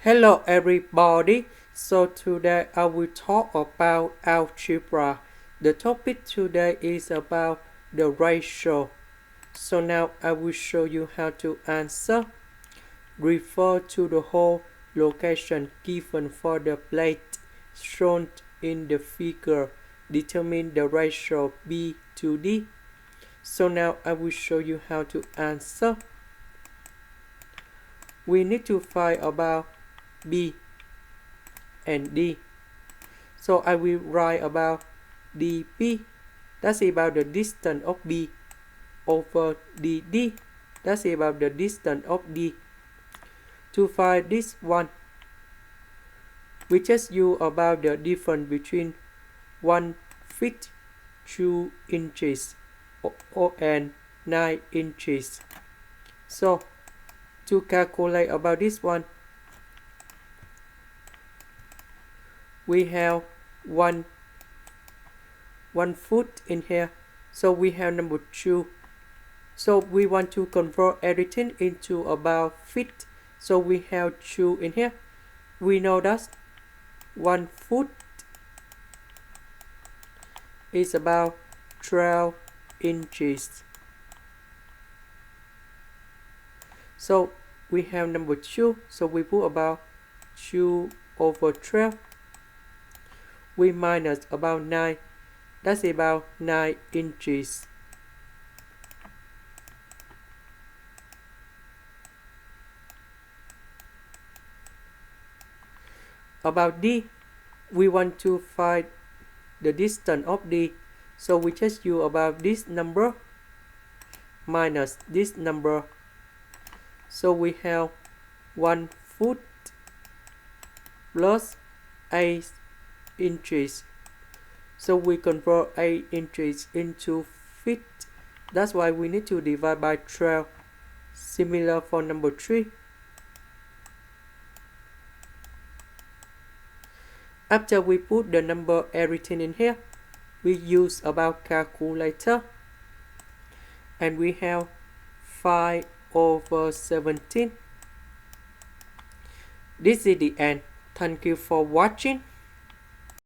Hello everybody, so today I will talk about algebra. The topic today is about the ratio. So now I will show you how to answer. Refer to the whole location given for the plate shown in the figure. Determine the ratio B to D. So now I will show you how to answer. We need to find about B and D. So I will write about dP. That's about the distance of B over dd. That's about the distance of D. To find this one, we just use about the difference between 1 feet 2 inches and 9 inches. So to calculate about this one, we have one foot in here, so we have number 2. So we want to convert everything into about feet, so we have 2 in here. We know that 1 foot is about 12 inches. So we have number 2, so we put about 2 over 12. We minus about 9, that's about 9 inches. About D, we want to find the distance of D, so we just use about this number minus this number. So we have 1 foot plus 8 inches. So we convert 8 inches into feet. That's why we need to divide by 12. Similar for number 3. After we put the number everything in here, we use about calculator, and we have 5 over 17. This is the end. Thank you for watching.